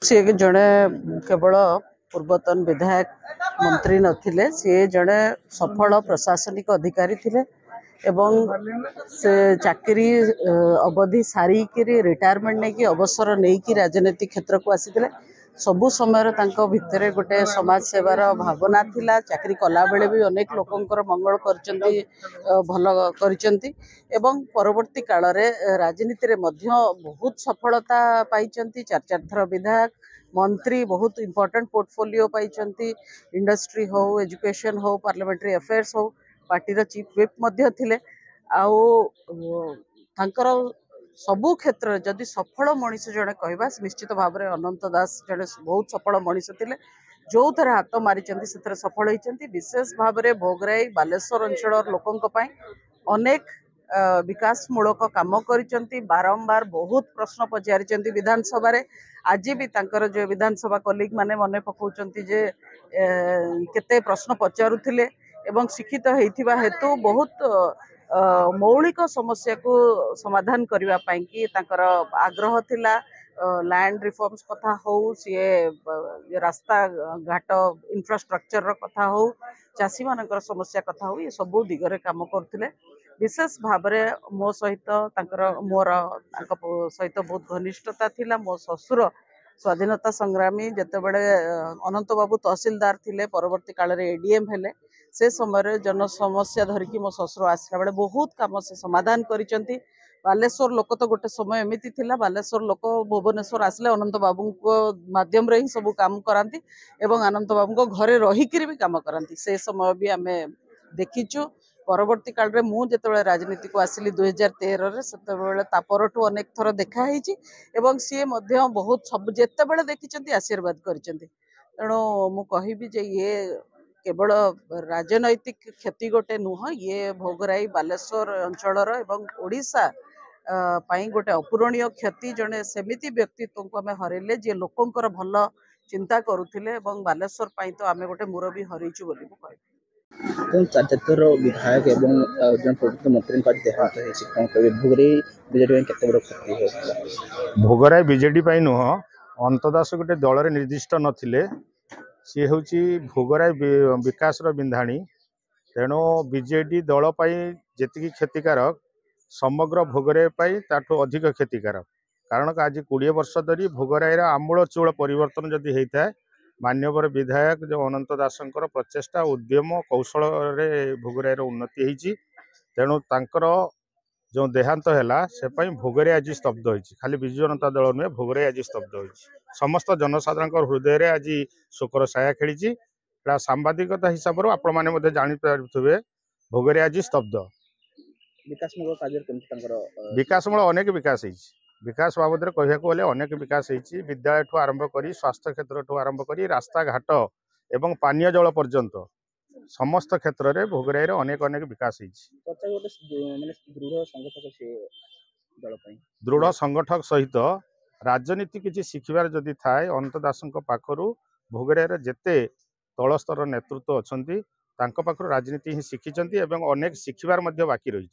सी जड़े केवल पूर्वतन विधायक मंत्री नथिले सी जड़े सफल प्रशासनिक अधिकारी थिले एवं से चाकरी अवधि सारिकी रिटायरमेंट नहीं कि अवसर नहीं कि राजनीति क्षेत्र को आसी सबु समय भितर गोटे समाज सेवार भावना थिला चाकरी कला बेले भी अनेक लोकंकर मंगल करचंती भल करचंती एवं परवर्ती काल रे राजनीति रे मध्य बहुत सफलता पाइचंती चार चार थर विधायक मंत्री बहुत इंपोर्टेंट पोर्टफोलियो पाइचंती इंडस्ट्री हो एजुकेशन हो पार्लियामेंट्री अफेयर्स हो पार्टी चीफ व्हिप मध्य थिले आउ तांकर सबु क्षेत्र जदि सफल मनीष जड़े कहवा निश्चित भाव में अनंत दास जड़े बहुत सफल मनीष थे जो थे हाथ मारी से सफल होती विशेष भाव में भोगराई बालेश्वर अंचल लोकों अनेक विकासमूलक काम कर बारंबार बहुत प्रश्न पचारि विधानसभा आज भी तांकर जो विधानसभा कलिग माने मन पकाउछंती जे केते प्रश्न पचारुथिले एवं शिक्षित होइथिबा हेतु बहुत मौलिक समस्या को समाधान करबा पई कि तांकर आग्रह थिला लैंड रिफॉर्म्स कथा हो सी रास्ता घाट इंफ्रास्ट्रक्चर कथा हो चाषी मानकर समस्या कथा हो ये सब दिगरे काम करथिले विशेष भाव में मो सहित मोर सहित बहुत घनिष्ठता थिला मो ससुर स्वाधीनता संग्रामी जिते बड़े अनंत बाबू तहसीलदार थिले परवर्ती काल रे एडीएम हेले से समय जन समस्या धरिकी मो ससुर आसला बेले बहुत काम से समाधान करिसेंती बालेश्वर लोक तो गोटे समय एमती थिला बालेश्वर लोक भुवनेश्वर आसले अनंत बाबू माध्यम रे ही सब काम करांती एवं अनंत बाबू घरे रहीकि भी काम करांती से समय भी आमे देखीचु परवर्ती काल रे मु जेतेबेले राजनीति को आसिली 2013 रे सेतेबेले तापरठू अनेक थर देखा हेची एवं सी मध्य बहुत सब जेतेबेले देखिचंती आशीर्वाद करिसेंती तेणु मु कहिबी जे ये केवल राजनैतिक क्षति गोटे नुह ये भोगराई बालेश्वर अंचलर एवं ओडिशा पाई गोटे अपूरणीय क्षति जड़े सेमिति व्यक्तित्व को आम हरइले जे लोकंकर भल चिंता करुथिले एवं बालेश्वर पाई तो आम गोटे मुरबी हरइचु बोली मु कहबी चार विधायक एवं जन पूर्वतन मंत्री भोगराई बीजेडी नुह अंतदास गोटे दल निर्दिष्ट नथिले सी हूँ भोगराई विकास बिंधाणी तेणु बीजेडी दल जी क्षतिकारक समग्र भोगराई ताठू अधिक क्षतिकारक कारण आज 20 वर्ष धरी भोगराई आमूलचूल परिवर्तन जदि होता है मान्यवर विधायक जो अनंत दासंकर प्रचेषा उद्यम कौशल भोगराई उन्नति होती तेणु तांकर जो देहांत है से भोगराई आज स्तब्ध होती खाली विजु जनता दल नुहे भोगराई आज स्तब्ध होती समस्त जनसाधारण हृदय में आज शोकर छाया खेली सांबादिकता हिसाब से आपण मैंने जापे भोगराई आज स्तब्ध विकासमूलक अनेक विकास बाबद कहूँ गले अनेक विकास होती विद्यालय ठू आरंभ कर स्वास्थ्य क्षेत्र ठू आरंभ कर रास्ता घाट एवं पानीय जल पर्यंत समस्त क्षेत्र में भोगराई अनेक अनेक विकास दृढ़ संगठक सहित राजनीति किसी शिखबार जदि थाए अनंत दासों पाखु भोगराई जेते तल स्तर नेतृत्व अच्छा पाखु राजनीति ही शिखिंट अनेक शिखबार बाकी रही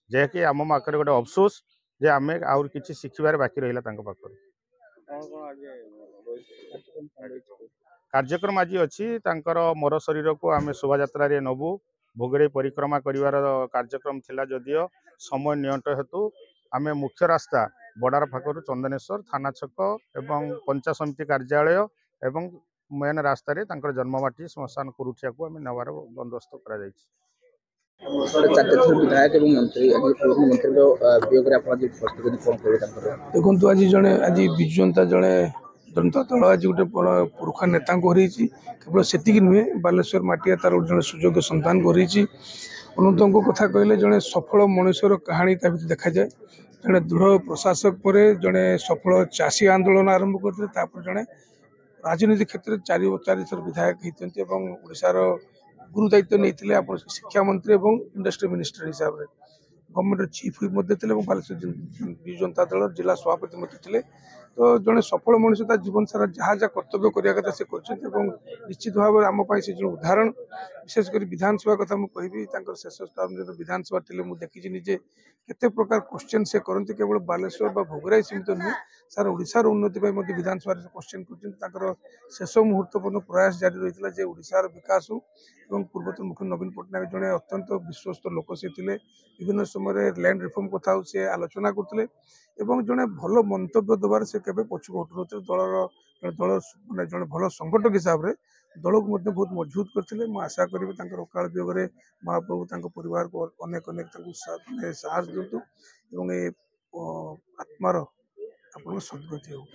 जैकि आम पाखे गोटे अफसोस जे आम आउर किसी शिखबार बाकी रहा कार्यक्रम आज अच्छी मोर शरीर को आम शोभा यात्रा नबू भोगराई परिक्रमा कर कार्यक्रम थिला जदियो समय नियंट हेतु आम मुख्य रास्ता बड़ार फाखर चंदनेश्वर थाना छक एवं पंचायत समिति कार्यालय एवं मेन रास्तार जन्ममाटी श्मशान कुरुठिया को आम नवार बंदोबस्त कर विधायक मंत्री देखो आज जड़े आज विजु जनता जड़े जनता दल आज गोटे पुरुखा नेता को केवल से नुहे बालेश्वर माटिया तार जड़े सुजोग्य सन्तान को अनंत कथा कहले जड़े सफल मनुष्यर कहानी देखा जाए जड़े दृढ़ प्रशासक पर जड़े सफल चाषी आंदोलन आरंभ करते जड़े राजनीति क्षेत्र चारि थर विधायक होती ओडार गुरु दायित्व नहीं आप शिक्षा मंत्री और इंडस्ट्री मिनिस्टर हिसाब से government chief whip Baleshwar Biju Janata Dal जिला सभापति थे तो जड़े सफल मनुष्य ता जीवन सारा जहाँ जहाँ कर्तव्य करिया कथा से करछन निश्चित भाव में आम से जो उदाहरण विशेषकर विधानसभा कथा मुझे कहबी शेष स्थान जो विधानसभा थे मुझे देखी निजे केते प्रकार क्वेश्चन से करते केवल बालेश्वर भोगराई सीमित नुहे सारा ओडिशार उन्नति विधानसभा क्वेश्चन कर शेष मुहूर्तपूर्ण प्रयास जारी रही है ओडिशार विकास हो पूर्वतन मुख्य नवीन पट्टनायक जड़े अत्यंत विश्वस्त लोक से थे विभिन्न समय लैंड रिफॉर्म कथा से आलोचना करते जड़े भल मंतव्य देवार से केवे पछुक हटु दलर दल मानते जड़े भल संगठक हिसाब से दल को बहुत मजबूत करते आशा करी अकाल वियोग में महाप्रभु परिवार को अनेक अनेक साहस दिंतु आत्मार आप सद्गति हो।